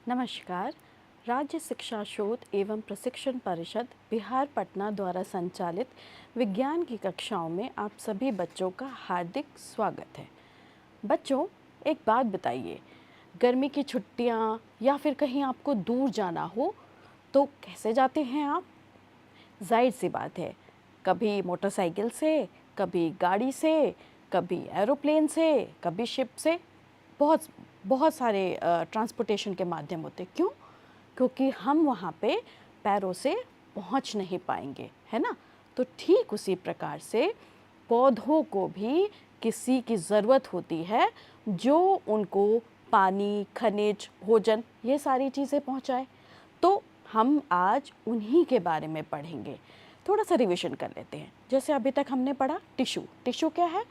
नमस्कार। राज्य शिक्षा शोध एवं प्रशिक्षण परिषद बिहार पटना द्वारा संचालित विज्ञान की कक्षाओं में आप सभी बच्चों का हार्दिक स्वागत है। बच्चों, एक बात बताइए, गर्मी की छुट्टियां या फिर कहीं आपको दूर जाना हो तो कैसे जाते हैं आप? जाहिर सी बात है, कभी मोटरसाइकिल से, कभी गाड़ी से, कभी एरोप्लेन से, कभी शिप से। बहुत बहुत सारे ट्रांसपोर्टेशन के माध्यम होते हैं। क्यों? क्योंकि हम वहाँ पे पैरों से पहुँच नहीं पाएंगे, है ना? तो ठीक उसी प्रकार से पौधों को भी किसी की ज़रूरत होती है जो उनको पानी, खनिज, भोजन ये सारी चीज़ें पहुँचाए। तो हम आज उन्हीं के बारे में पढ़ेंगे। थोड़ा सा रिवीजन कर लेते हैं। जैसे अभी तक हमने पढ़ा टिश्यू। टिश्यू क्या है?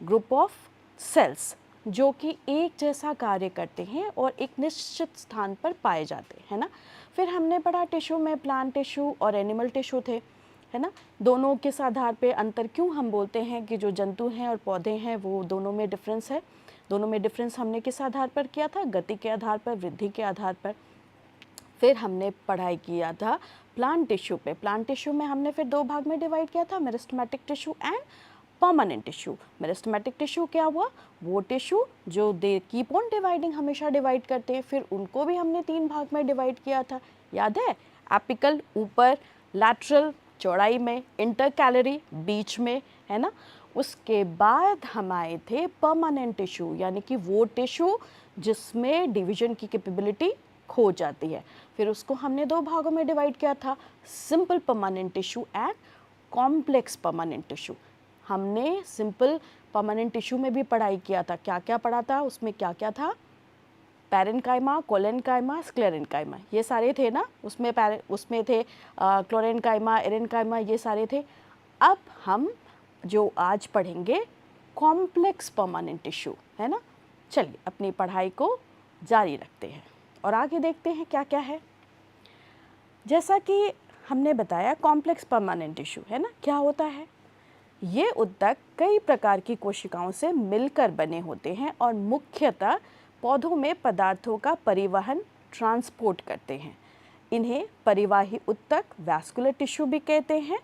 ग्रुप ऑफ सेल्स जो कि एक जैसा कार्य करते हैं और एक निश्चित स्थान पर पाए जाते हैं, है ना? फिर हमने पढ़ा टिश्यू में प्लांट टिश्यू और एनिमल टिश्यू थे, है ना? दोनों किस आधार पे अंतर, क्यों हम बोलते हैं कि जो जंतु हैं और पौधे हैं वो दोनों में डिफरेंस है। दोनों में डिफरेंस हमने किस आधार पर किया था? गति के आधार पर, वृद्धि के आधार पर। फिर हमने पढ़ाई किया था प्लांट टिश्यू पे। प्लांट टिश्यू में हमने फिर दो भाग में डिवाइड किया था, meristematic tissue and permanent tissue. Meristematic tissue क्या हुआ? वो टिश्यू जो दे कीप ऑन डिवाइडिंग, हमेशा डिवाइड करते हैं। फिर उनको भी हमने तीन भाग में डिवाइड किया था, याद है? एपिकल ऊपर, लैटरल चौड़ाई में, इंटरकैलरी बीच में, है ना? उसके बाद हम आए थे परमानेंट टिश्यू, यानी कि वो टिश्यू जिसमें डिवीजन की कैपेबिलिटी खो जाती है। फिर उसको हमने दो भागों में डिवाइड किया था, simple permanent tissue and complex permanent tissue. हमने सिंपल परमानेंट टिश्यू में भी पढ़ाई किया था। क्या क्या पढ़ा था उसमें? क्या क्या था? पैरेन्काइमा, कोलेनकाइमा, स्क्लेरेन्काइमा, ये सारे थे ना। उसमें थे क्लोरेन्काइमा, एरेन्काइमा, ये सारे थे। अब हम जो आज पढ़ेंगे कॉम्प्लेक्स परमानेंट टिश्यू, है ना? चलिए अपनी पढ़ाई को जारी रखते हैं और आगे देखते हैं क्या क्या है। जैसा कि हमने बताया कॉम्प्लेक्स परमानेंट टिश्यू, है ना? क्या होता है? ये ऊतक कई प्रकार की कोशिकाओं से मिलकर बने होते हैं और मुख्यतः पौधों में पदार्थों का परिवहन, ट्रांसपोर्ट करते हैं। इन्हें परिवाही ऊतक, वैस्कुलर टिश्यू भी कहते हैं।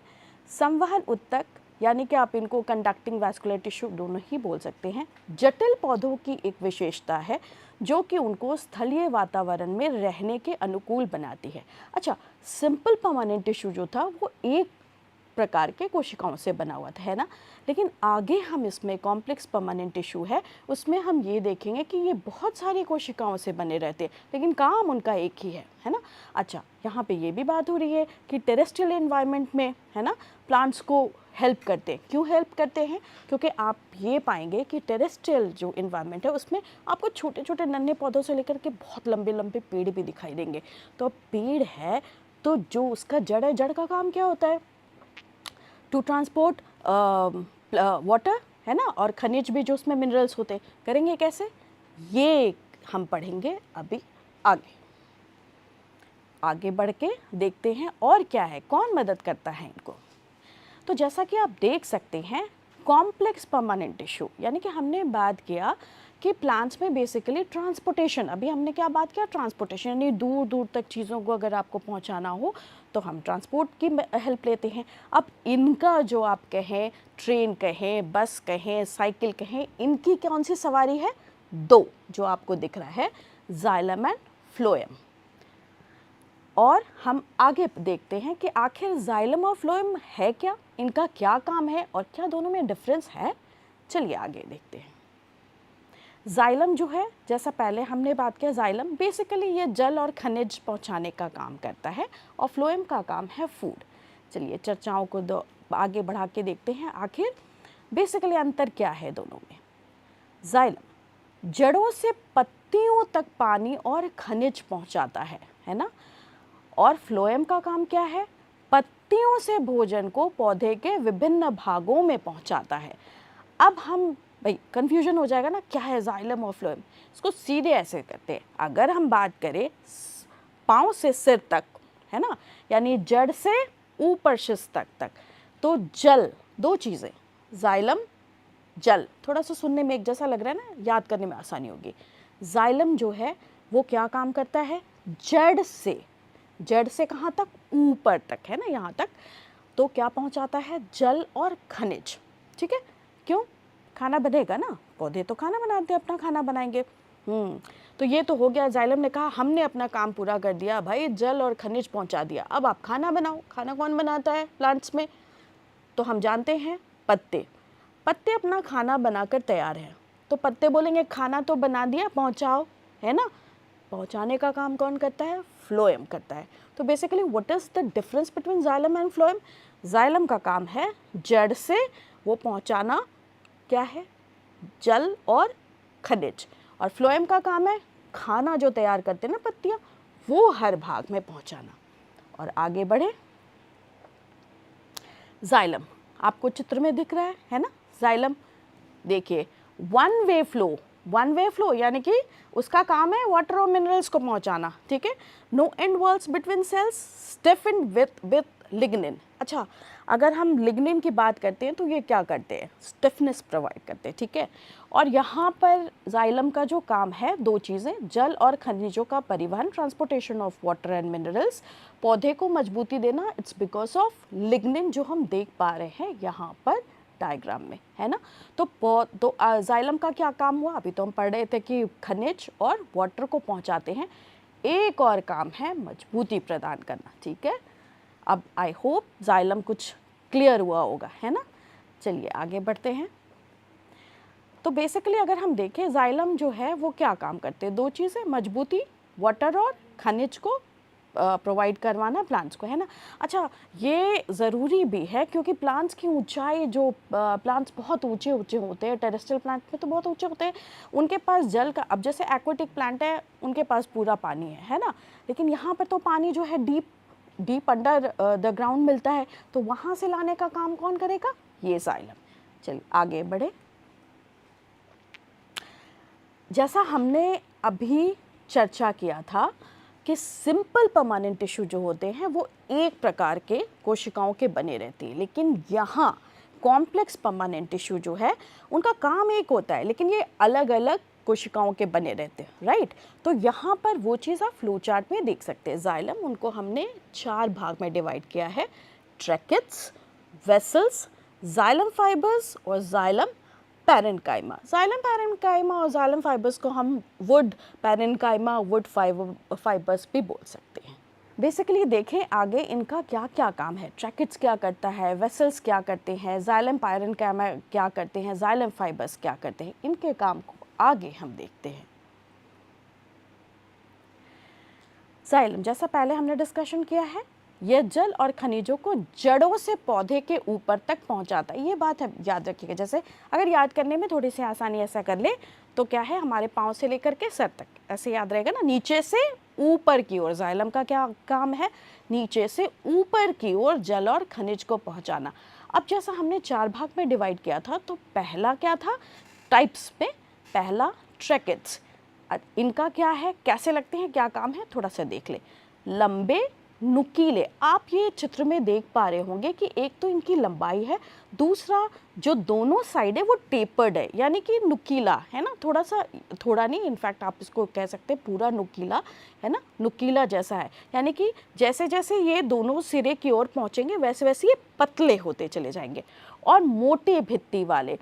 संवहन ऊतक, यानी कि आप इनको कंडक्टिंग वैस्कुलर टिश्यू दोनों ही बोल सकते हैं, जटिल पौधों की एक विशेषता है जो कि उनको स्थलीय वातावरण में रहने के अनुकूल बनाती है। अच्छा, सिंपल परमानेंट टिश्यू जो था वो एक प्रकार के कोशिकाओं से बना हुआ था, है ना? लेकिन आगे हम इसमें कॉम्प्लेक्स परमानेंट टिश्यू है, उसमें हम ये देखेंगे कि ये बहुत सारी कोशिकाओं से बने रहते हैं, लेकिन काम उनका एक ही है ना? अच्छा, यहाँ पे ये भी बात हो रही है कि टेरेस्ट्रियल एनवायरनमेंट में, है ना, प्लांट्स को हेल्प करते हैं। क्यों हेल्प करते हैं? क्योंकि आप ये पाएंगे कि टेरेस्ट्रियल जो इन्वायरमेंट है उसमें आपको छोटे छोटे नन्हे पौधों से लेकर के बहुत लंबे लंबे पेड़ भी दिखाई देंगे। तो अब पेड़ है तो जो उसका जड़ है, जड़ का काम क्या होता है? टू ट्रांसपोर्ट वाटर, है ना? और खनिज भी जो उसमें मिनरल्स होते हैं, करेंगे कैसे? ये हम पढ़ेंगे अभी आगे। आगे बढ़ के देखते हैं और क्या है, कौन मदद करता है इनको। तो जैसा कि आप देख सकते हैं कॉम्प्लेक्स परमानेंट टिश्यू, यानी कि हमने बात किया कि प्लांट्स में बेसिकली ट्रांसपोर्टेशन, अभी हमने क्या बात किया? ट्रांसपोर्टेशन, यानी दूर दूर तक चीज़ों को अगर आपको पहुंचाना हो तो हम ट्रांसपोर्ट की हेल्प लेते हैं। अब इनका जो आप कहें, ट्रेन कहें, बस कहें, साइकिल कहें, इनकी कौन सी सवारी है? दो, जो आपको दिख रहा है, जाइलम एंड फ्लोएम। और हम आगे देखते हैं कि आखिर जाइलम और फ्लोएम है क्या, इनका क्या काम है और क्या दोनों में डिफरेंस है। चलिए आगे देखते हैं। जाइलम जो है, जैसा पहले हमने बात किया, जाइलम बेसिकली ये जल और खनिज पहुंचाने का काम करता है और फ्लोएम का काम है फूड। चलिए चर्चाओं को आगे बढ़ा के देखते हैं आखिर बेसिकली अंतर क्या है दोनों में। जाइलम जड़ों से पत्तियों तक पानी और खनिज पहुंचाता है ना? और फ्लोएम का काम क्या है? पत्तियों से भोजन को पौधे के विभिन्न भागों में पहुंचाता है। अब हम भाई कंफ्यूजन हो जाएगा ना, क्या है जाइलम और फ्लोएम? इसको सीधे ऐसे करते हैं। अगर हम बात करें पांव से सिर तक, है ना, यानी जड़ से ऊपर शिश्न तक, तो जल, दो चीज़ें, जाइलम, जल, थोड़ा सा सुनने में एक जैसा लग रहा है ना, याद करने में आसानी होगी। जाइलम जो है वो क्या काम करता है? जड़ से कहाँ तक, ऊपर तक, है ना, यहाँ तक। तो क्या पहुँचाता है, जल और खनिज। ठीक है, क्यों, खाना बनेगा ना, पौधे तो खाना बनाते हैं, अपना खाना बनाएंगे। तो ये तो हो गया, जाइलम ने कहा हमने अपना काम पूरा कर दिया भाई, जल और खनिज पहुंचा दिया, अब आप खाना बनाओ। खाना कौन बनाता है प्लांट्स में, तो हम जानते हैं पत्ते। पत्ते अपना खाना बनाकर तैयार हैं, तो पत्ते बोलेंगे खाना तो बना दिया, पहुंचाओ, है ना। पहुंचाने का काम कौन करता है, फ्लोएम करता है। तो basically what is the difference between xylem and phloem, xylem का काम है जड़ से वो पहुंचाना क्या है, जल और खनिज, और फ्लोएम का काम है खाना जो तैयार करते हैं ना पत्तियां, वो हर भाग में पहुंचाना। और आगे बढ़े, जाइलम आपको चित्र में दिख रहा है ना, जाइलम देखिए, वन वे फ्लो यानी कि उसका काम है वाटर और मिनरल्स को पहुंचाना। ठीक है, no end walls between cells, stiffened with lignin. अच्छा, अगर हम लिग्निन की बात करते हैं तो ये क्या करते हैं, स्टिफनेस प्रोवाइड करते हैं। ठीक है, और यहाँ पर जाइलम का जो काम है, दो चीज़ें, जल और खनिजों का परिवहन, transportation of water and minerals, पौधे को मजबूती देना, इट्स बिकॉज ऑफ लिग्निन जो हम देख पा रहे हैं यहाँ पर डायग्राम में, है ना। तो जाइलम का क्या काम हुआ, अभी तो हम पढ़ रहे थे कि खनिज और वाटर को पहुंचाते हैं, एक और काम है मजबूती प्रदान करना। ठीक है, अब आई होप जाइलम कुछ क्लियर हुआ होगा, है ना। चलिए आगे बढ़ते हैं। तो बेसिकली अगर हम देखें, जाइलम जो है वो क्या काम करते हैं, दो चीज़ें, मजबूती, वाटर और खनिज को प्रोवाइड करवाना प्लांट्स को, है ना। अच्छा, ये ज़रूरी भी है क्योंकि प्लांट्स की ऊंचाई, जो प्लांट्स बहुत ऊंचे ऊंचे होते हैं, टेरेस्ट्रियल प्लांट में तो बहुत ऊंचे होते हैं, उनके पास जल का, अब जैसे एक्वेटिक प्लांट है उनके पास पूरा पानी है ना, लेकिन यहाँ पर तो पानी जो है डीप अंडर द ग्राउंड मिलता है, तो वहाँ से लाने का काम कौन करेगा, ये जाइलम। चलिए आगे बढ़े। जैसा हमने अभी चर्चा किया था कि सिंपल परमानेंट टिश्यू जो होते हैं वो एक प्रकार के कोशिकाओं के बने रहते हैं, लेकिन यहाँ कॉम्प्लेक्स परमानेंट टिश्यू जो है उनका काम एक होता है, लेकिन ये अलग अलग कोशिकाओं के बने रहते हैं, राइट। तो यहाँ पर वो चीज़ आप फ्लो चार्ट में देख सकते हैं। जाइलम, उनको हमने 4 भाग में डिवाइड किया है, ट्रैकेट्स, वेसल्स, जाइलम फाइबर्स और जाइलम पैरेन्काइमा। जाइलम पैरेन्काइमा और जाइलम फाइबर्स को हम वुड पैरेन्काइमा, वुड फाइबर्स भी बोल सकते हैं। बेसिकली देखें आगे इनका क्या क्या काम है, ट्रैकेट्स क्या करता है, वेसल्स क्या करते हैं, जाइलम पैरेन्काइमा क्या करते हैं, जाइलम फाइबर्स क्या करते हैं, इनके काम को आगे हम देखते हैं। जाइलम, जैसा पहले हमने डिस्कशन किया है, यह जल और खनिजों को जड़ों से पौधे के ऊपर तक पहुंचाता है। ये बात है, याद रखिएगा। जैसे अगर याद करने में थोड़ी सी आसानी ऐसा कर ले तो क्या है, हमारे पाँव से लेकर के सर तक ऐसे याद रहेगा ना, नीचे से ऊपर की ओर। जाइलम का क्या काम है, नीचे से ऊपर की ओर जल और खनिज को पहुंचाना। अब जैसा हमने 4 भाग में डिवाइड किया था, तो पहला क्या था, टाइप्स में पहला ट्रैकेट्स। इनका क्या है, कैसे लगते हैं, क्या काम है, थोड़ा सा देख ले। लंबे नुकीले, आप ये चित्र में देख पा रहे होंगे कि एक तो इनकी लंबाई है, दूसरा जो दोनों साइड है वो टेपर्ड है, यानी कि नुकीला है ना, थोड़ा सा, थोड़ा नहीं, इनफैक्ट आप इसको कह सकते हैं पूरा नुकीला, है ना, नुकीला जैसा है। यानी कि जैसे जैसे ये दोनों सिरे की ओर पहुंचेंगे वैसे वैसे ये पतले होते चले जाएंगे। और मोटे भित्ति वाले,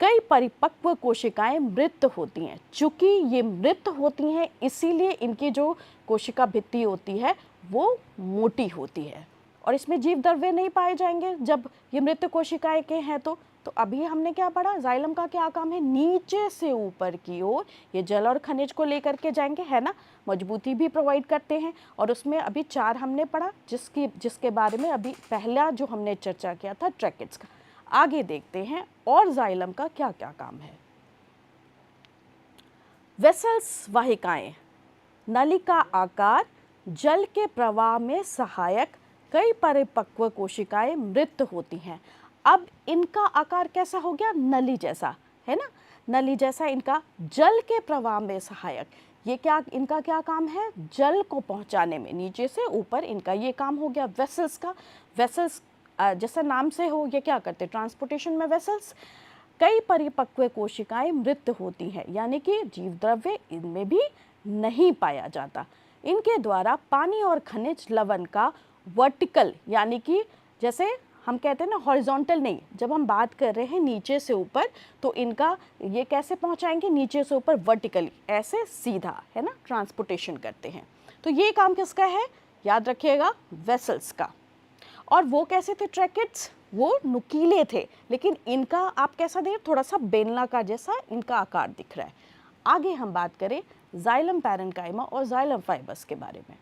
कई परिपक्व कोशिकाएं मृत होती हैं। चूंकि ये मृत होती हैं इसीलिए इनकी जो कोशिका भित्ति होती है वो मोटी होती है, और इसमें जीव द्रव्य नहीं पाए जाएंगे जब ये मृत कोशिकाएं के हैं। तो अभी हमने क्या पढ़ा, जाइलम का क्या काम है, नीचे से ऊपर की ओर ये जल और खनिज को लेकर के जाएंगे, है ना, मजबूती भी प्रोवाइड करते हैं। और उसमें अभी 4 हमने पढ़ा, जिसके बारे में अभी पहला जो हमने चर्चा किया था ट्रैकेट्स का। आगे देखते हैं और जाइलम का क्या क्या काम है। वेसल्स, वाहिकाएं, नली का आकार, जल के प्रवाह में सहायक, कई परिपक्व कोशिकाएं मृत होती हैं। अब इनका आकार कैसा हो गया, नली जैसा, है ना, नली जैसा, इनका जल के प्रवाह में सहायक। ये क्या, इनका क्या काम है, जल को पहुंचाने में, नीचे से ऊपर, इनका ये काम हो गया वेसल्स का। वेसल्स जैसा नाम से हो, ये क्या करते, ट्रांसपोर्टेशन में वेसल्स। कई परिपक्व कोशिकाएं मृत होती हैं, यानी कि जीव द्रव्य इनमें भी नहीं पाया जाता। इनके द्वारा पानी और खनिज लवण का वर्टिकल, यानी कि जैसे हम कहते हैं ना हॉरिजॉन्टल नहीं, जब हम बात कर रहे हैं नीचे से ऊपर, तो इनका ये कैसे पहुंचाएंगे, नीचे से ऊपर वर्टिकली, ऐसे सीधा, है ना, ट्रांसपोर्टेशन करते हैं। तो ये काम किसका है, याद रखिएगा, वेसल्स का। और वो कैसे थे ट्रैकेट्स, वो नुकीले थे, लेकिन इनका आप कैसा देख, थोड़ा सा बेलनाकार जैसा इनका आकार दिख रहा है। आगे हम बात करें जाइलम पैरेन्काइमा और जाइलम फाइबर्स के बारे में।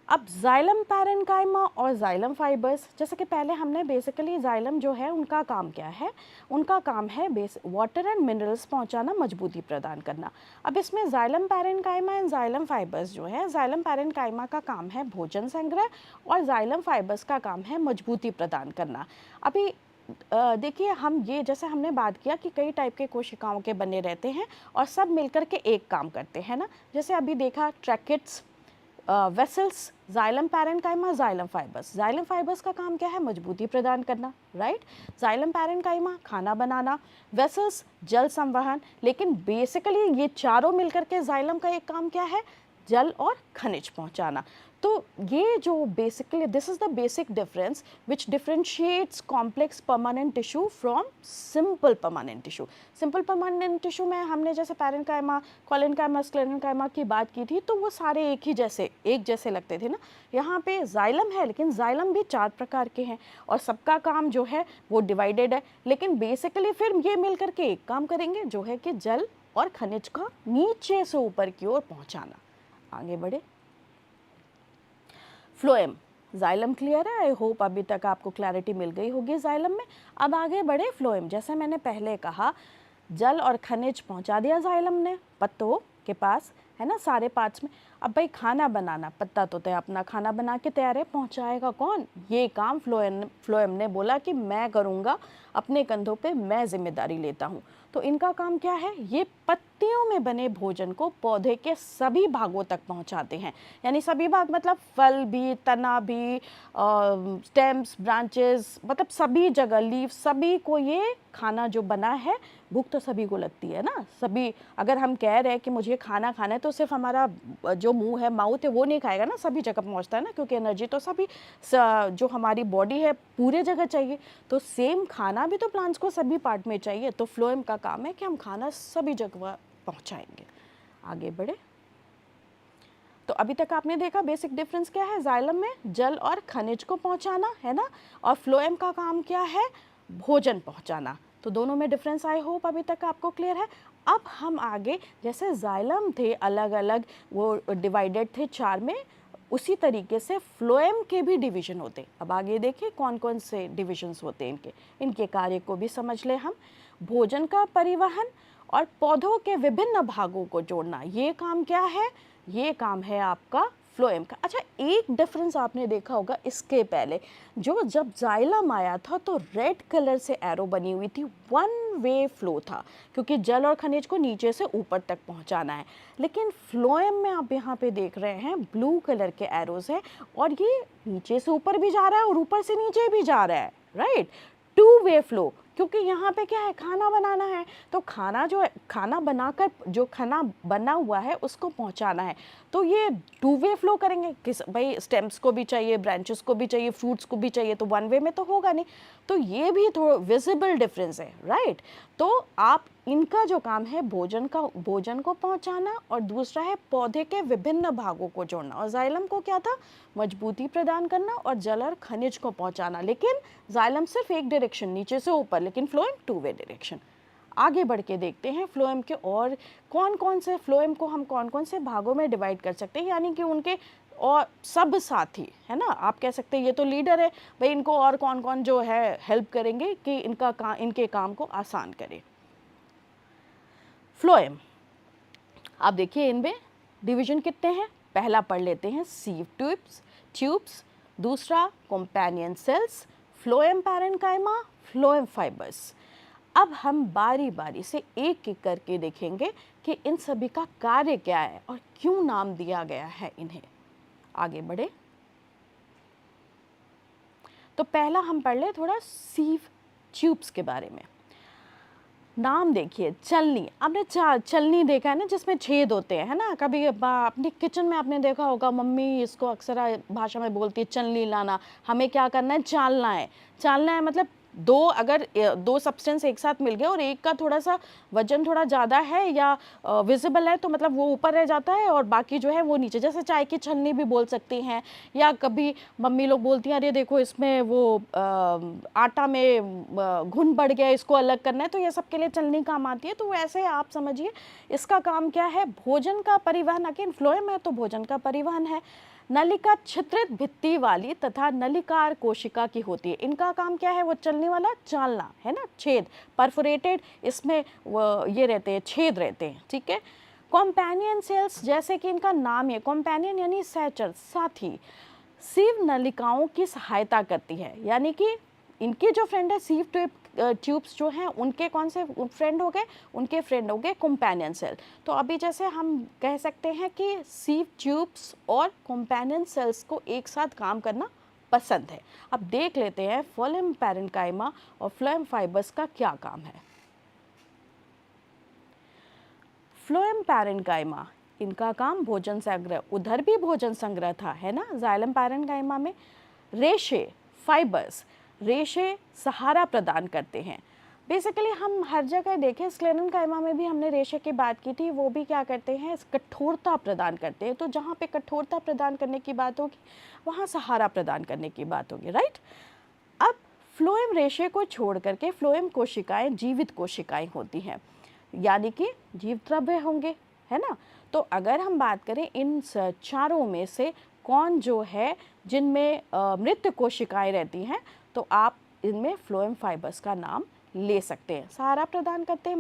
अब जाइलम पैरेन्काइमा और जाइलम फाइबर्स, जैसे कि पहले हमने बेसिकली जाइलम जो है उनका काम क्या है, उनका काम है वाटर एंड मिनरल्स पहुंचाना, मजबूती प्रदान करना। अब इसमें xylem parenchyma and xylem fibres जो है, जाइलम पैरेन्काइमा का काम है भोजन संग्रह और जाइलम फाइबर्स का काम है मजबूती प्रदान करना। अभी देखिए, हम ये जैसे हमने बात किया कि कई टाइप के कोशिकाओं के बने रहते हैं और सब मिलकर के एक काम करते हैं ना, जैसे अभी देखा tracheids, vessels, xylem parenchyma, xylem fibres. Xylem fibres का काम क्या है, मजबूती प्रदान करना, राइट। जाइलम पैरेन्काइमा खाना बनाना, वेसल्स जल संवहन, लेकिन बेसिकली ये चारों मिलकर के जाइलम का एक काम क्या है, जल और खनिज पहुंचाना। तो ये जो basically this is the basic difference which differentiates complex permanent tissue from simple permanent tissue. Simple permanent tissue में हमने जैसे पैरेन्काइमा, कोलेन्काइमा, स्क्लेरेन्काइमा की बात की थी, तो वो सारे एक जैसे लगते थे ना। यहाँ पे जाइलम है, लेकिन जाइलम भी 4 प्रकार के हैं और सबका काम जो है वो डिवाइडेड है, लेकिन बेसिकली फिर ये मिल करके एक काम करेंगे, जो है कि जल और खनिज का नीचे से ऊपर की ओर पहुँचाना। आगे बढ़े, फ्लोएम, जाइलम क्लियर है, आई होप अभी तक आपको क्लैरिटी मिल गई होगी जाइलम में। अब आगे बढ़े फ्लोएम, जैसे मैंने पहले कहा, जल और खनिज पहुंचा दिया जाइलम ने पत्तों के पास, है ना, सारे पार्ट्स में। अब भाई खाना बनाना, पत्ता तो अपना खाना बना के तैयार है, पहुंचाएगा कौन, ये काम फ्लोएम ने बोला कि मैं करूँगा, अपने कंधों पे मैं जिम्मेदारी लेता हूँ। तो इनका काम क्या है, ये पत्तियों में बने भोजन को पौधे के सभी भागों तक पहुंचाते हैं, यानी सभी भाग मतलब फल भी, तना भी, स्टेम्स, ब्रांचेस, मतलब सभी जगह, लीफ, सभी को ये खाना जो बना है, भूख तो सभी को लगती है ना, सभी, अगर हम कह रहे हैं कि मुझे खाना खाना है, तो सिर्फ हमारा जो मुंह है, माउथ है, वो नहीं खाएगा ना, सभी जगह पहुंचता है ना, क्योंकि एनर्जी तो सभी जो हमारी बॉडी है पूरे जगह चाहिए। तो सेम खाना भी तो प्लांट्स को सभी पार्ट में चाहिए, तो फ्लोएम का काम है कि हम खाना सभी जगह पहुंचाएंगे। आगे बढ़े, तो अभी तक आपने देखा बेसिक डिफरेंस क्या है, जाइलम में जल और खनिज को पहुंचाना, है ना, और फ्लोएम का काम क्या है, भोजन पहुंचाना। तो दोनों में डिफरेंस आई होप अभी तक आपको क्लियर है। अब हम आगे, जैसे जाइलम थे अलग अलग, वो डिवाइडेड थे 4 में, उसी तरीके से फ्लोएम के भी डिवीजन होते। अब आगे देखिए कौन कौन से डिविजन्स होते हैं इनके कार्य को भी समझ ले हम। भोजन का परिवहन और पौधों के विभिन्न भागों को जोड़ना, ये काम क्या है, ये काम है आपका फ्लोएम का। अच्छा, एक डिफरेंस आपने देखा होगा इसके पहले, जब जाइलम आया था तो रेड कलर से एरो बनी हुई थी, 1 वे फ्लो था, क्योंकि जल और खनिज को नीचे से ऊपर तक पहुंचाना है। लेकिन फ्लोएम में आप यहाँ पे देख रहे हैं ब्लू कलर के एरोज है, और ये नीचे से ऊपर भी जा रहा है और ऊपर से नीचे भी जा रहा है, राइट, 2 वे फ्लो, क्योंकि यहाँ पे क्या है, खाना बनाना है, तो खाना जो है, खाना बनाकर जो खाना बना हुआ है उसको पहुँचाना है, तो ये 2 वे फ्लो करेंगे, किस भाई, स्टेम्स को भी चाहिए, ब्रांचेस को भी चाहिए, फ्रूट्स को भी चाहिए, तो 1 वे में तो होगा नहीं। तो ये भी थोड़ा विजिबल डिफरेंस है, राइट। तो आप इनका जो काम है भोजन को पहुंचाना, और दूसरा है पौधे के विभिन्न भागों को जोड़ना, और जाइलम को क्या था, मजबूती प्रदान करना और जल और खनिज को पहुंचाना। लेकिन जाइलम सिर्फ एक डायरेक्शन, नीचे से ऊपर, लेकिन फ्लोएम 2 वे डायरेक्शन। आगे बढ़ के देखते हैं फ्लोएम के और कौन कौन से, फ्लोएम को हम कौन कौन से भागों में डिवाइड कर सकते हैं, यानी कि उनके और सब साथी, है ना, आप कह सकते हैं ये तो लीडर है भाई, इनको और कौन कौन जो है हेल्प करेंगे कि इनके काम को आसान करें। फ्लोएम, आप देखिए इनमें डिवीजन कितने हैं, पहला पढ़ लेते हैं, सीव ट्यूब्स, दूसरा companion cells, phloem parenchyma, phloem fibres. अब हम बारी बारी से एक एक करके देखेंगे कि इन सभी का कार्य क्या है और क्यों नाम दिया गया है इन्हें। आगे बढ़े, तो पहला हम पढ़ ले थोड़ा सीव ट्यूब्स के बारे में। नाम देखिए, चलनी। आपने चलनी देखा है ना, जिसमें छेद होते हैं, है ना? कभी अपनी किचन में आपने देखा होगा, मम्मी इसको अक्सर भाषा में बोलती है चलनी लाना। हमें क्या करना है? चालना है। चालना है मतलब दो, अगर दो सब्सटेंस एक साथ मिल गए और एक का थोड़ा सा वजन थोड़ा ज़्यादा है या विजिबल है, तो मतलब वो ऊपर रह जाता है और बाकी जो है वो नीचे। जैसे चाय की छलनी भी बोल सकती हैं, या कभी मम्मी लोग बोलती हैं अरे देखो इसमें वो आटा में घुन बढ़ गया, इसको अलग करना है, तो ये सब के लिए चलनी काम आती है। तो वैसे आप समझिए इसका काम क्या है? भोजन का परिवहन। अगेन फ्लोएम है तो भोजन का परिवहन है। नलिका छिद्रित भित्ति वाली तथा नलिकार कोशिका की होती है। इनका काम क्या है? वो चलने वाला चालना, है ना? छेद, परफोरेटेड, इसमें ये रहते हैं, छेद रहते हैं, ठीक है। कॉम्पेनियन सेल्स, जैसे कि इनका नाम है कॉम्पेनियन यानी सहचर, साथी, सीव नलिकाओं की सहायता करती है। यानी कि इनके जो फ्रेंड है सीव ट्यूब्स जो हैं, उनके कौन से फ्रेंड हो गए? उनके फ्रेंड हो गए कंपेनियन सेल। तो अभी जैसे हम कह सकते हैं कि सीव ट्यूब्स और कंपेनियन सेल्स को एक साथ काम करना पसंद है। अब देख लेते हैं फ्लोएम पैरेन्काइमा और फ्लोएम फाइबर्स का क्या काम है। फ्लोएम पैरेन्काइमा, इनका काम भोजन संग्रह, उधर भी भोजन संग्रह था, है ना, जाइलम पैरेन्काइमा में। रेशे, फाइबर्स, रेशे सहारा प्रदान करते हैं। बेसिकली हम हर जगह देखें, स्क्लेरेन्काइमा में भी हमने रेशे की बात की थी, वो भी क्या करते हैं? कठोरता प्रदान करते हैं। तो जहाँ पे कठोरता प्रदान करने की बात होगी वहाँ सहारा प्रदान करने की बात होगी, राइट। अब फ्लोएम रेशे को छोड़ करके फ्लोएम कोशिकाएं जीवित कोशिकाएं होती हैं, यानी कि जीव द्रव्य होंगे, है ना। तो अगर हम बात करें इन चारों में से कौन जो है जिनमें मृत कोशिकाएं रहती हैं, तो आप इनमें फ्लोएम फाइबर्स का नाम ले सकते हैं। सहारा प्रदान करते हैं,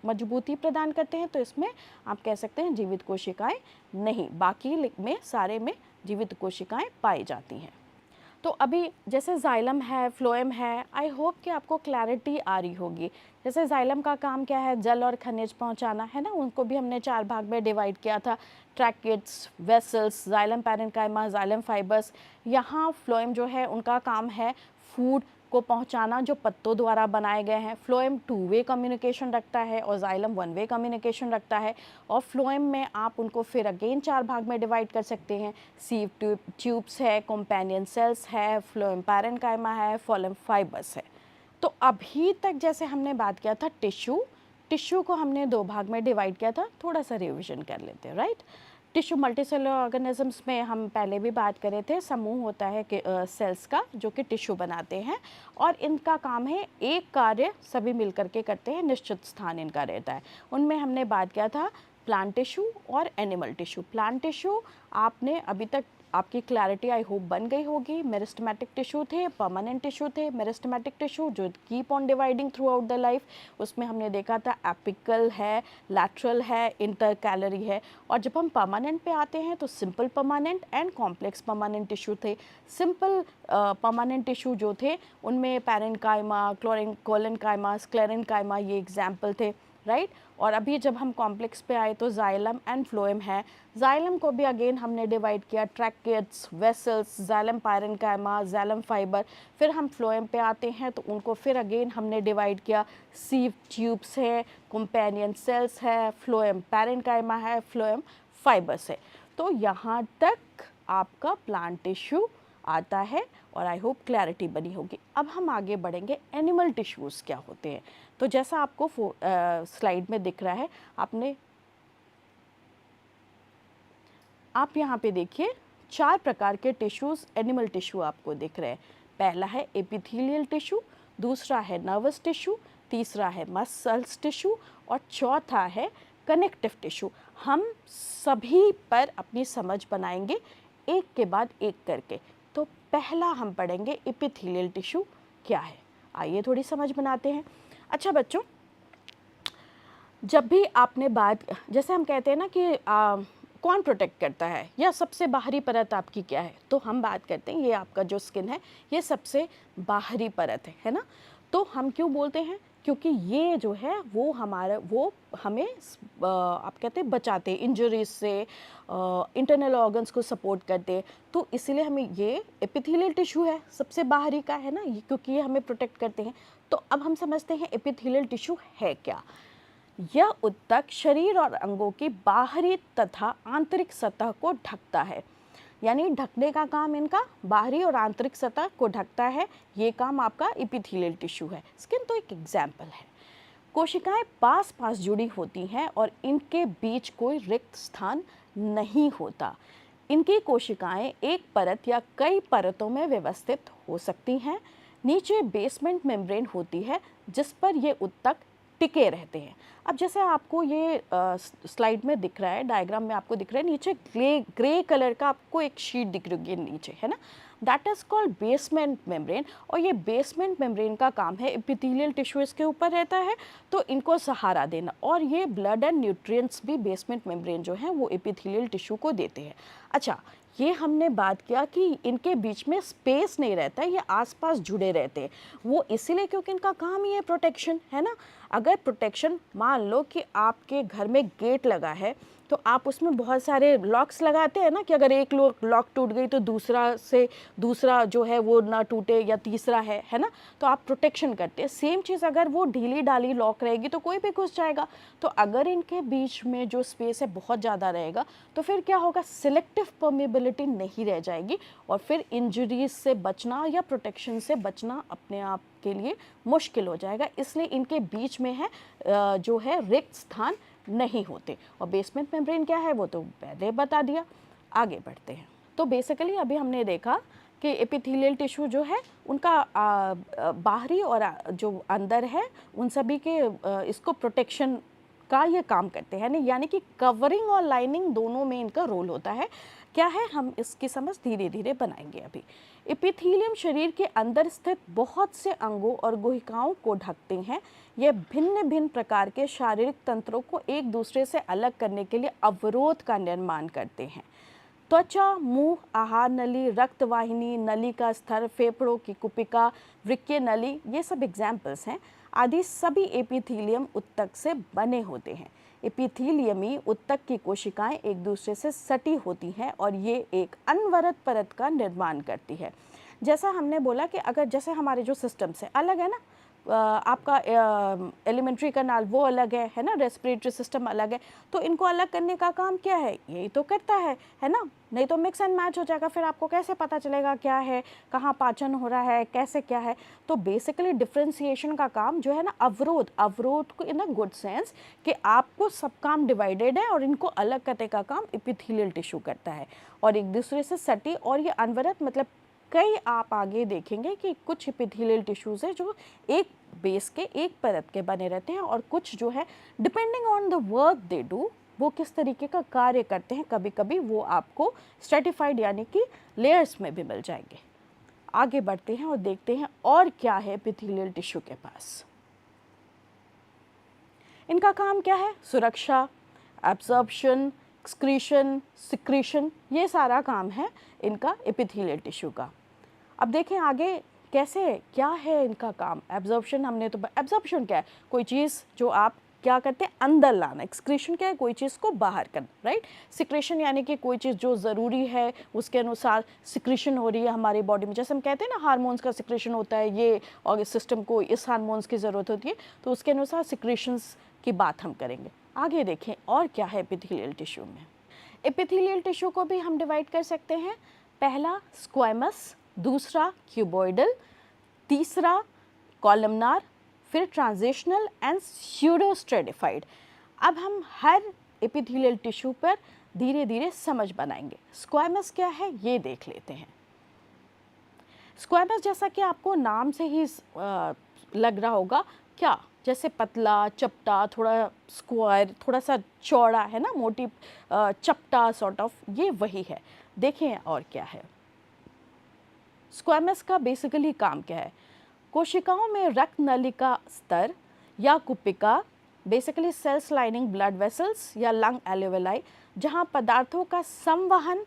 मजबूती प्रदान करते हैं, तो इसमें आप कह सकते हैं जीवित कोशिकाएं नहीं, बाकी में सारे में जीवित कोशिकाएं पाई जाती हैं। तो अभी जैसे जाइलम है, फ्लोएम है, आई होप कि आपको क्लैरिटी आ रही होगी। जैसे जाइलम का काम क्या है? जल और खनिज पहुंचाना, है ना। उनको भी हमने 4 भाग में डिवाइड किया था, tracheids, vessels, xylem parenchyma, xylem fibres. यहाँ फ्लोएम जो है उनका काम है फूड को पहुंचाना जो पत्तों द्वारा बनाए गए हैं। फ्लोएम 2 वे कम्युनिकेशन रखता है और जाइलम 1 वे कम्युनिकेशन रखता है। और फ्लोएम में आप उनको फिर अगेन 4 भाग में डिवाइड कर सकते हैं। सीव ट्यूब्स है, कंपेनियन सेल्स है, फ्लोएम पैरेन्काइमा है, फ्लोएम फाइबर्स है। तो अभी तक जैसे हमने बात किया था टिश्यू को हमने 2 भाग में डिवाइड किया था। थोड़ा सा रिविजन कर लेते हैं, राइट। टिश्यू मल्टीसेलुलर ऑर्गेनिजम्स में हम पहले भी बात कर रहे थे, समूह होता है कि सेल्स का जो कि टिश्यू बनाते हैं, और इनका काम है एक कार्य सभी मिलकर के करते हैं, निश्चित स्थान इनका रहता है। उनमें हमने बात किया था प्लांट टिश्यू और एनिमल टिश्यू। प्लांट टिश्यू आपने अभी तक, आपकी क्लैरिटी आई होप बन गई होगी। मेरिस्टेमेटिक टिश्यू थे, परमानेंट टिश्यू थे। मेरिस्टेमेटिक टिश्यू जो keep on dividing through out the life, उसमें हमने देखा था एपिकल है, लैटरल है, इंटरकैलरी है। और जब हम परमानेंट पे आते हैं तो simple permanent and complex permanent tissue थे। सिंपल परमानेंट टिश्यू जो थे उनमें पैरेन्काइमा, कोलेन्काइमा, स्क्लेरेन्काइमा, ये एग्जाम्पल थे, राइट। और अभी जब हम कॉम्प्लेक्स पे आए तो जाइलम एंड फ्लोएम है। जाइलम को भी अगेन हमने डिवाइड किया, tracheids, vessels, xylem parenchyma, xylem fibre. फिर हम फ्लोएम पे आते हैं तो उनको फिर अगेन हमने डिवाइड किया, सीव ट्यूब्स है, कंपेनियन सेल्स है, फ्लोएम पैरेन्काइमा है, फ्लोएम फाइबर्स है। तो यहाँ तक आपका प्लांट टिश्यू आता है और आई होप क्लैरिटी बनी होगी। अब हम आगे बढ़ेंगे, एनिमल टिश्यूज़ क्या होते हैं। तो जैसा आपको स्लाइड में दिख रहा है, आप यहाँ पे देखिए 4 प्रकार के टिश्यूज़, एनिमल टिश्यू आपको दिख रहे हैं। पहला है एपिथेलियल टिश्यू, दूसरा है नर्वस टिश्यू, तीसरा है मसल्स टिश्यू और चौथा है कनेक्टिव टिश्यू। हम सभी पर अपनी समझ बनाएंगे एक के बाद एक करके। तो पहला हम पढ़ेंगे एपिथेलियल टिश्यू क्या है। आइए थोड़ी समझ बनाते हैं। अच्छा बच्चों, जब भी आपने बात, जैसे हम कहते हैं ना कि कौन प्रोटेक्ट करता है या सबसे बाहरी परत आपकी क्या है, तो हम बात करते हैं ये आपका जो स्किन है ये सबसे बाहरी परत है ना। तो हम क्यों बोलते हैं क्योंकि ये जो है वो हमें आप कहते हैं बचाते इंजरीज से, इंटरनल ऑर्गन्स को सपोर्ट करते। तो इसीलिए हमें ये एपिथेलियल टिश्यू है, सबसे बाहरी का है ना ये, क्योंकि ये हमें प्रोटेक्ट करते हैं। तो अब हम समझते हैं एपिथेलियल टिश्यू है क्या। यह ऊतक शरीर और अंगों की बाहरी तथा आंतरिक सतह को ढकता है, यानी ढकने का काम इनका बाहरी और आंतरिक सतह को ढकता है। ये काम आपका एपिथेलियल टिश्यू है। स्किन तो एक एग्जाम्पल है। कोशिकाएं पास पास जुड़ी होती हैं और इनके बीच कोई रिक्त स्थान नहीं होता। इनकी कोशिकाएं एक परत या कई परतों में व्यवस्थित हो सकती हैं। नीचे बेसमेंट मेम्ब्रेन होती है जिस पर ये ऊतक टिके रहते हैं। अब जैसे आपको ये स्लाइड में दिख रहा है, डायग्राम में आपको दिख रहा है, नीचे ग्रे कलर का आपको एक शीट दिख रही है नीचे, है ना, that is called basement membrane. और ये बेसमेंट मेम्ब्रेन का काम है, एपिथेलियल टिश्यू इसके ऊपर रहता है तो इनको सहारा देना, और ये ब्लड एंड न्यूट्रिएंट्स भी बेसमेंट मेम्ब्रेन जो है वो एपिथेलियल टिश्यू को देते हैं। अच्छा, ये हमने बात किया कि इनके बीच में स्पेस नहीं रहता, ये आसपास जुड़े रहते हैं। वो इसीलिए क्योंकि इनका काम ही है प्रोटेक्शन, है ना। अगर प्रोटेक्शन, मान लो कि आपके घर में गेट लगा है तो आप उसमें बहुत सारे लॉक्स लगाते हैं ना, कि अगर एक लॉक टूट गई तो दूसरा जो है वो ना टूटे, या तीसरा है ना, तो आप प्रोटेक्शन करते हैं। सेम चीज़ अगर वो ढीली डाली लॉक रहेगी तो कोई भी घुस जाएगा। तो अगर इनके बीच में जो स्पेस है बहुत ज़्यादा रहेगा तो फिर क्या होगा, सिलेक्टिव परमेबिलिटी नहीं रह जाएगी, और फिर इंजरीज से बचना या प्रोटेक्शन से बचना अपने आप के लिए मुश्किल हो जाएगा। इसलिए इनके बीच में है जो है रिक्त स्थान नहीं होते। और बेसमेंट मेम्ब्रेन क्या है वो तो पहले बता दिया। आगे बढ़ते हैं। तो बेसिकली अभी हमने देखा कि एपिथेलियल टिश्यू जो है उनका बाहरी और जो अंदर है उन सभी के इसको प्रोटेक्शन का ये काम करते हैं, यानी कि कवरिंग और लाइनिंग दोनों में इनका रोल होता है। क्या है, हम इसकी समझ धीरे धीरे बनाएंगे। अभी एपिथेलियम शरीर के अंदर स्थित बहुत से अंगों और गुहिकाओं को ढकते हैं। ये भिन्न भिन्न प्रकार के शारीरिक तंत्रों को एक दूसरे से अलग करने के लिए अवरोध का निर्माण करते हैं। त्वचा, मुंह, आहार नली, रक्तवाहिनी, नली का स्तर, फेफड़ों की कुपिका, वृक्कीय नली, ये सब एग्जाम्पल्स हैं। आदि सभी एपिथेलियम ऊतक से बने होते हैं। एपिथेलियमी ऊतक की कोशिकाएं एक दूसरे से सटी होती हैं और ये एक अनवरत परत का निर्माण करती है। जैसा हमने बोला कि अगर जैसे हमारे जो सिस्टम्स है अलग है ना, आपका एलिमेंट्री कनाल वो अलग है ना, रेस्पिरेटरी सिस्टम अलग है, तो इनको अलग करने का काम क्या है, यही तो करता है ना। नहीं तो मिक्स एंड मैच हो जाएगा, फिर आपको कैसे पता चलेगा क्या है, कहाँ पाचन हो रहा है, कैसे क्या है। तो बेसिकली डिफ्रेंसिएशन का काम जो है ना, अवरोध को इन अ गुड सेंस कि आपको सब काम डिवाइडेड है और इनको अलग करने का काम एपिथेलियल टिश्यू करता है, और एक दूसरे से सटी। और ये अनवरत मतलब कई आप आगे देखेंगे कि कुछ एपिथेलियल टिश्यूज़ है जो एक बेस के एक परत के बने रहते हैं, और कुछ जो है depending on the work they do वो किस तरीके का कार्य करते हैं, कभी कभी वो आपको स्ट्रेटिफाइड यानी कि लेयर्स में भी मिल जाएंगे। आगे बढ़ते हैं और देखते हैं और क्या है एपिथेलियल टिश्यू के पास। इनका काम क्या है, सुरक्षा, एब्जॉर्प्शन, एक्सक्रीशन, सिक्रीशन, ये सारा काम है इनका एपिथेलियल टिश्यू का। अब देखें आगे कैसे क्या है इनका काम। एब्जॉर्प्शन हमने तो, एब्जॉर्प्शन क्या है, कोई चीज़ जो आप क्या करते हैं अंदर लाना। एक्सक्रीशन क्या है, कोई चीज़ को बाहर करना, राइट। सिक्रेशन यानी कि कोई चीज़ जो ज़रूरी है उसके अनुसार सिक्रेशन हो रही है हमारी बॉडी में। जैसे हम कहते हैं ना हार्मोन्स का सिक्रेशन होता है, ये और इस सिस्टम को इस हार्मोन्स की ज़रूरत होती है, तो उसके अनुसार सिक्रेशंस की बात हम करेंगे। आगे देखें और क्या है एपिथेलियल टिश्यू में। एपिथेलियल टिश्यू को भी हम डिवाइड कर सकते हैं, पहला स्क्वैमस, दूसरा क्यूबॉइडल, तीसरा कॉलमनार, फिर ट्रांजिशनल एंड स्यूडोस्ट्रेटिफाइड। अब हम हर एपिथेलियल टिश्यू पर धीरे धीरे समझ बनाएंगे। स्क्वैमस क्या है ये देख लेते हैं। स्क्वैमस जैसा कि आपको नाम से ही लग रहा होगा, क्या, जैसे पतला, चपटा, थोड़ा स्क्वायर, थोड़ा सा चौड़ा, है ना, मोटी, चपटा सॉर्ट ऑफ, ये वही है। देखें और क्या है। स्क्वैमस का बेसिकली काम क्या है, कोशिकाओं में रक्त नली का स्तर या कुपिका, basically cells lining blood vessels या लंग एल्वेलाई, जहां पदार्थों का संवहन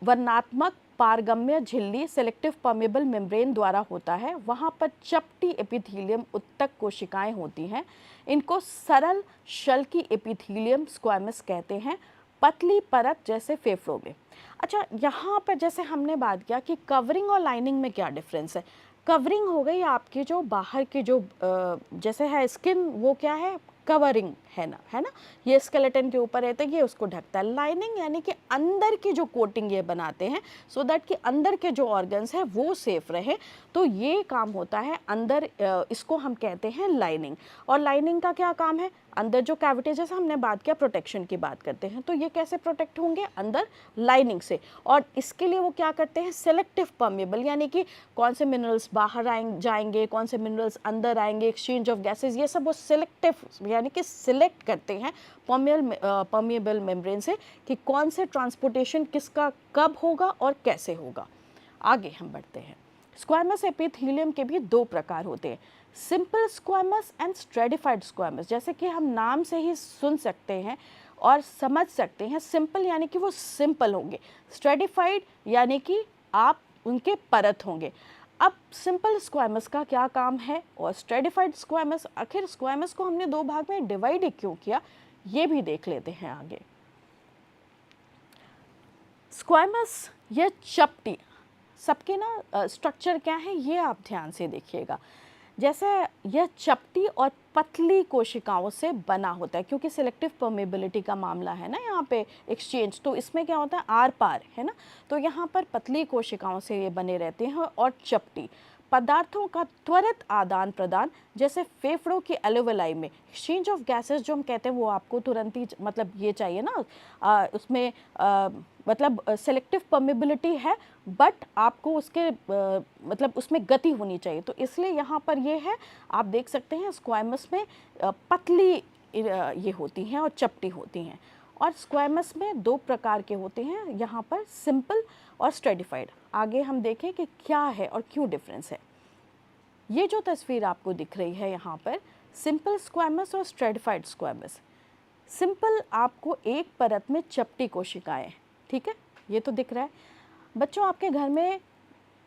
वर्णनात्मक पारगम्य झिल्ली सेलेक्टिव परमेबल मेम्ब्रेन द्वारा होता है। वहाँ पर चपटी एपिथेलियम उत्तक कोशिकाएं होती हैं। इनको सरल शल्की एपिथेलियम स्क्वामस कहते हैं, पतली परत जैसे फेफड़ों में। अच्छा, यहाँ पर जैसे हमने बात किया कि कवरिंग और लाइनिंग में क्या डिफरेंस है। कवरिंग हो गई आपकी जो बाहर की जो जैसे है स्किन, वो क्या है, कवरिंग है ना, है ना, ये स्केलेटन के ऊपर रहता है, ये उसको ढकता है। लाइनिंग यानी कि अंदर की जो कोटिंग ये बनाते हैं सो दैट कि अंदर के जो ऑर्गन्स हैं वो सेफ रहे, तो ये काम होता है अंदर, इसको हम कहते हैं लाइनिंग। और लाइनिंग का क्या काम है, अंदर जो कैविटी, जैसे हमने बात किया प्रोटेक्शन की बात करते हैं, तो ये कैसे प्रोटेक्ट होंगे, अंदर लाइनिंग से। और इसके लिए वो क्या करते हैं, सेलेक्टिव परमेबल, यानी कि कौन से मिनरल्स बाहर जाएंगे, कौन से मिनरल्स अंदर आएंगे, एक्सचेंज ऑफ गैसेज, ये सब वो सिलेक्टिव यानी कि सिलेक्ट करते हैं परमेबल मेम्ब्रेन से कि कौन से ट्रांसपोर्टेशन किसका कब होगा और कैसे होगा। आगे हम बढ़ते हैं। स्क्वामस एपिथेलियम के भी दो प्रकार होते हैं, simple squamous and stratified squamous. जैसे कि हम नाम से ही सुन सकते हैं और समझ सकते हैं, सिंपल यानी कि वो सिंपल होंगे, स्ट्रेटिफाइड यानी कि आप उनके परत होंगे। अब सिंपल स्क्वामस का क्या काम है और स्ट्रेटिफाइड स्क्वामस, आखिर स्क्वामस को हमने दो भाग में डिवाइड ही क्यों किया, ये भी देख लेते हैं आगे। स्क्वामस या चपटी, सबके ना स्ट्रक्चर क्या है ये आप ध्यान से देखिएगा। जैसे यह चपटी और पतली कोशिकाओं से बना होता है, क्योंकि सिलेक्टिव परमेबिलिटी का मामला है ना यहाँ पे एक्सचेंज, तो इसमें क्या होता है आर पार, है ना, तो यहाँ पर पतली कोशिकाओं से ये बने रहते हैं। और चपटी पदार्थों का त्वरित आदान प्रदान, जैसे फेफड़ों की एल्वेलाई में एक्सचेंज ऑफ गैसेस जो हम कहते हैं वो आपको तुरंत ही मतलब ये चाहिए ना, उसमें मतलब सेलेक्टिव परमेबिलिटी है बट आपको उसके मतलब उसमें गति होनी चाहिए, तो इसलिए यहाँ पर ये है, आप देख सकते हैं स्क्वामस में पतली ये होती हैं और चपटी होती हैं। और स्क्वामस में दो प्रकार के होते हैं यहाँ पर, सिंपल और स्ट्रेटिफाइड। आगे हम देखें कि क्या है और क्यों डिफरेंस है। ये जो तस्वीर आपको दिख रही है यहाँ पर, सिंपल स्क्वामस और स्ट्रेटिफाइड स्क्वामस। सिंपल आपको एक परत में चपटी कोशिकाएं, ठीक है, ये तो दिख रहा है। बच्चों आपके घर में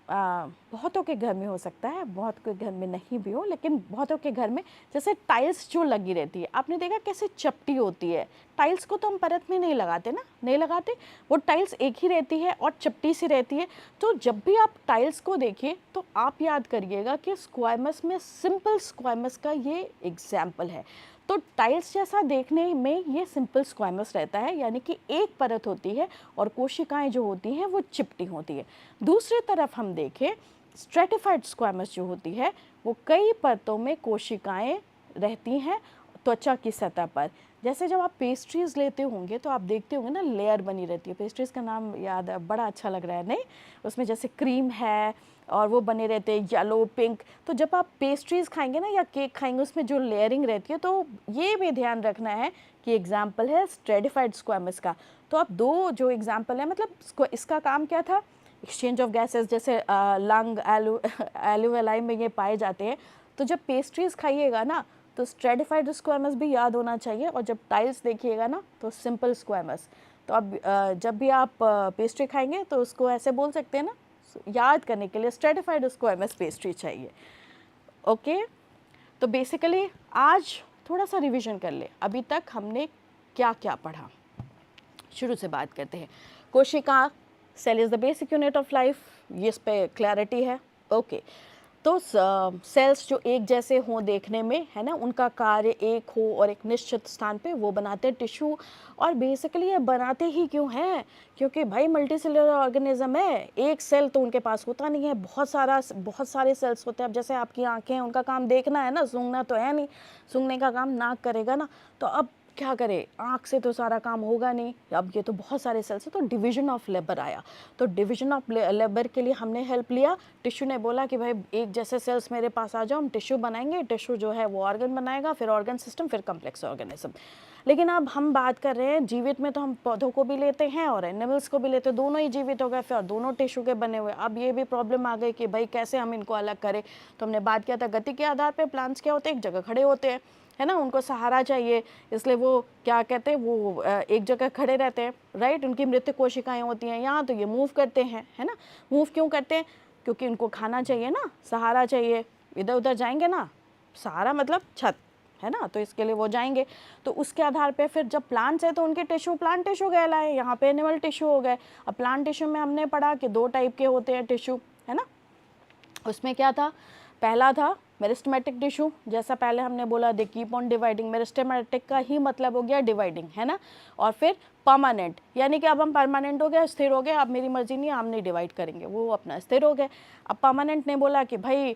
बहुतों के घर में हो सकता है, बहुत के घर में नहीं भी हो, लेकिन बहुतों के घर में जैसे टाइल्स जो लगी रहती है, आपने देखा कैसे चपटी होती है। टाइल्स को तो हम परत में नहीं लगाते ना, नहीं लगाते, वो टाइल्स एक ही रहती है और चपटी सी रहती है। तो जब भी आप टाइल्स को देखिए तो आप याद करिएगा कि स्क्वामस में सिंपल स्क्वामस का ये एग्जाम्पल है। तो टाइल्स जैसा देखने में ये सिंपल स्क्वामस रहता है, यानी कि एक परत होती है और कोशिकाएं जो होती हैं वो चिपटी होती है। दूसरी तरफ हम देखें, स्ट्रेटिफाइड स्क्वामस जो होती है वो कई परतों में कोशिकाएं रहती हैं त्वचा की सतह पर। जैसे जब आप पेस्ट्रीज़ लेते होंगे तो आप देखते होंगे ना, लेयर बनी रहती है। पेस्ट्रीज़ का नाम याद है, बड़ा अच्छा लग रहा है नहीं, उसमें जैसे क्रीम है और वो बने रहते हैं येलो पिंक। तो जब आप पेस्ट्रीज़ खाएंगे ना या केक खाएंगे, उसमें जो लेयरिंग रहती है, तो ये भी ध्यान रखना है कि एग्जाम्पल है स्ट्रेटिफाइड स्क्वामस का। तो अब दो जो एग्जाम्पल है, मतलब इसका काम क्या था, एक्सचेंज ऑफ गैसेस, जैसे लंग एल्वेलाई में ये पाए जाते हैं। तो जब पेस्ट्रीज़ खाइएगा ना तो स्ट्रेटिफाइड स्क्वामस भी याद होना चाहिए, और जब टाइल्स देखिएगा ना तो सिंपल स्क्वामस। तो अब जब भी आप पेस्ट्री खाएंगे तो उसको ऐसे बोल सकते हैं ना, याद करने के लिए स्ट्रेटिफाइड स्क्वामस पेस्ट्री चाहिए। ओके, तो बेसिकली आज थोड़ा सा रिवीजन कर ले, अभी तक हमने क्या क्या पढ़ा। शुरू से बात करते हैं। कोशिका, cell is the basic unit of life, ये इस पे क्लैरिटी है। ओके, तो सेल्स जो एक जैसे हों देखने में, है ना, उनका कार्य एक हो और एक निश्चित स्थान पे, वो बनाते हैं टिश्यू। और बेसिकली ये बनाते ही क्यों हैं, क्योंकि भाई मल्टीसेलुलर ऑर्गेनिज्म है, एक सेल तो उनके पास होता नहीं है, बहुत सारे सेल्स होते हैं। अब जैसे आपकी आंखें हैं, उनका काम देखना है ना, सूंघना तो है नहीं, सूंघने का काम नाक करेगा ना, तो अब क्या करे, आँख से तो सारा काम होगा नहीं, अब ये तो बहुत सारे सेल्स हैं, तो डिवीजन ऑफ लेबर आया। तो डिवीजन ऑफ लेबर के लिए हमने हेल्प लिया, टिश्यू ने बोला कि भाई एक जैसे सेल्स मेरे पास आ जाओ, हम टिश्यू बनाएंगे, टिश्यू जो है वो ऑर्गन बनाएगा, फिर ऑर्गन सिस्टम, फिर कम्प्लेक्स ऑर्गेनिज्म। लेकिन अब हम बात कर रहे हैं जीवित में, तो हम पौधों को भी लेते हैं और एनिमल्स को भी लेते हैं, दोनों ही जीवित हो गए फिर, और दोनों टिश्यू के बने हुए। अब ये भी प्रॉब्लम आ गई कि भाई कैसे हम इनको अलग करें। तो हमने बात किया था गति के आधार पर प्लांट्स क्या होते हैं, एक जगह खड़े होते हैं, है ना, उनको सहारा चाहिए, इसलिए वो क्या कहते हैं, वो एक जगह खड़े रहते हैं, राइट। उनकी मृत कोशिकाएं होती हैं यहाँ, तो ये मूव करते हैं, है ना। मूव क्यों करते हैं? क्योंकि उनको खाना चाहिए ना, सहारा चाहिए, इधर उधर जाएंगे ना, सहारा मतलब छत, है ना, तो इसके लिए वो जाएंगे। तो उसके आधार पे फिर जब प्लांट्स है तो उनके टिश्यू प्लांट टिश्यू कहलाए, यहाँ पे एनिमल टिश्यू हो गए। अब प्लांट टिश्यू में हमने पढ़ा कि 2 टाइप के होते हैं टिश्यू, है ना। उसमें क्या था, पहला था मेरिस्टेमेटिक टिश्यू, जैसा पहले हमने बोला they keep on dividing, meristematic का ही मतलब हो गया डिवाइडिंग, है ना। और फिर परमानेंट, यानी कि अब हम परमानेंट हो गए, स्थिर हो गए, अब मेरी मर्जी नहीं, हम नहीं डिवाइड करेंगे, वो अपना स्थिर हो गए। अब परमानेंट ने बोला कि भाई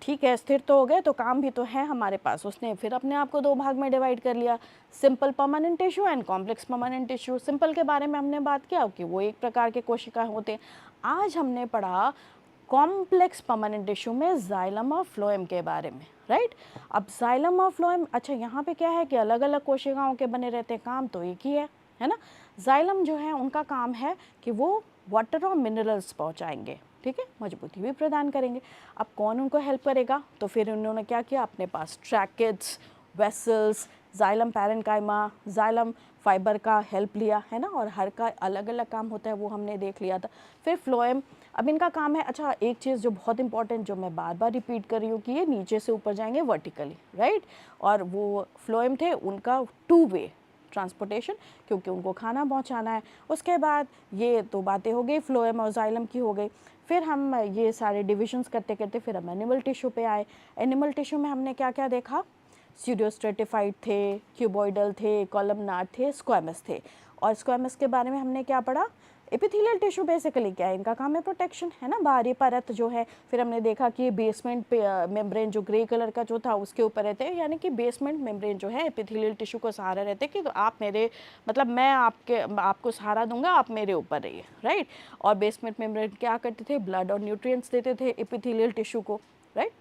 ठीक है, स्थिर तो हो गए, तो काम भी तो है हमारे पास, उसने फिर अपने आप को 2 भाग में डिवाइड कर लिया, simple permanent tissue and complex permanent tissue. Simple के बारे में हमने बात किया कि वो एक प्रकार के कोशिकाएं होते हैं। आज हमने पढ़ा कॉम्प्लेक्स परमानेंट टिश्यू में जाइलम और फ्लोएम के बारे में, राइट। अब जाइलम और फ्लोएम, अच्छा यहाँ पे क्या है कि अलग अलग कोशिकाओं के बने रहते हैं, काम तो एक ही है ना। जाइलम जो है उनका काम है कि वो वाटर और मिनरल्स पहुँचाएंगे, ठीक है, मजबूती भी प्रदान करेंगे। अब कौन उनको हेल्प करेगा? तो फिर उन्होंने क्या किया, अपने पास tracheids, vessels, xylem parenchyma, xylem fibre का हेल्प लिया, है ना, और हर का अलग अलग काम होता है, वो हमने देख लिया था। फिर फ्लोएम, अब इनका काम है, अच्छा एक चीज़ जो बहुत इंपॉर्टेंट, जो मैं बार बार रिपीट कर रही हूँ कि ये नीचे से ऊपर जाएंगे वर्टिकली, राइट। और वो फ्लोएम थे, उनका 2 वे ट्रांसपोर्टेशन, क्योंकि उनको खाना पहुंचाना है। उसके बाद ये तो बातें हो गई फ्लोएम और जाइलम की हो गई। फिर हम ये सारे डिविजन्स करते करते फिर हम एनिमल टिश्यू पे आए। एनिमल टिश्यू में हमने क्या क्या देखा, स्यूडोस्ट्रेटिफाइड थे, क्यूबॉइडल थे, कॉलमनार थे, स्क्वैमस थे। और स्क्वैमस के बारे में हमने क्या पढ़ा, एपिथेलियल टिश्यू बेसिकली क्या है, इनका काम है प्रोटेक्शन, है ना, बाहरी परत जो है। फिर हमने देखा कि बेसमेंट पे मेम्ब्रेन जो ग्रे कलर का जो था उसके ऊपर रहते हैं, यानी कि बेसमेंट मेम्ब्रेन जो है एपिथेलियल टिश्यू को सहारा रहते हैं कि आप मेरे, मतलब मैं आपको सहारा दूंगा, आप मेरे ऊपर रहिए, राइट। और बेसमेंट मेम्ब्रेन क्या करते थे, ब्लड और न्यूट्रिएंट्स देते थे एपिथेलियल टिश्यू को, राइट।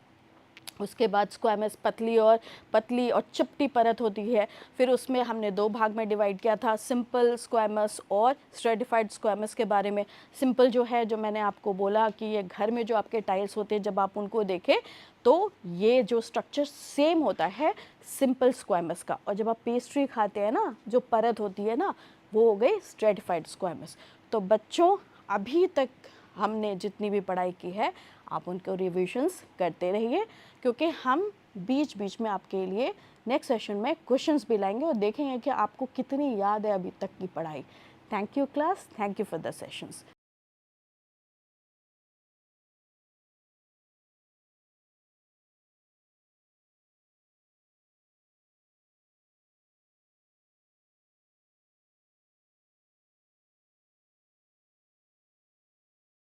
उसके बाद स्क्वैमस पतली और चिपटी परत होती है। फिर उसमें हमने 2 भाग में डिवाइड किया था, सिंपल स्क्वैमस और स्ट्रेटिफाइड स्क्वैमस के बारे में। सिंपल जो है, जो मैंने आपको बोला कि ये घर में जो आपके टाइल्स होते हैं, जब आप उनको देखें तो ये जो स्ट्रक्चर सेम होता है सिंपल स्क्वैमस का। और जब आप पेस्ट्री खाते हैं ना, जो परत होती है ना, वो हो गई स्ट्रेटिफाइड स्क्वैमस। तो बच्चों, अभी तक हमने जितनी भी पढ़ाई की है, आप उनको रिविजन्स करते रहिए, क्योंकि हम बीच बीच में आपके लिए नेक्स्ट सेशन में क्वेश्चंस भी लाएंगे और देखेंगे कि आपको कितनी याद है अभी तक की पढ़ाई। Thank you class, thank you for the sessions.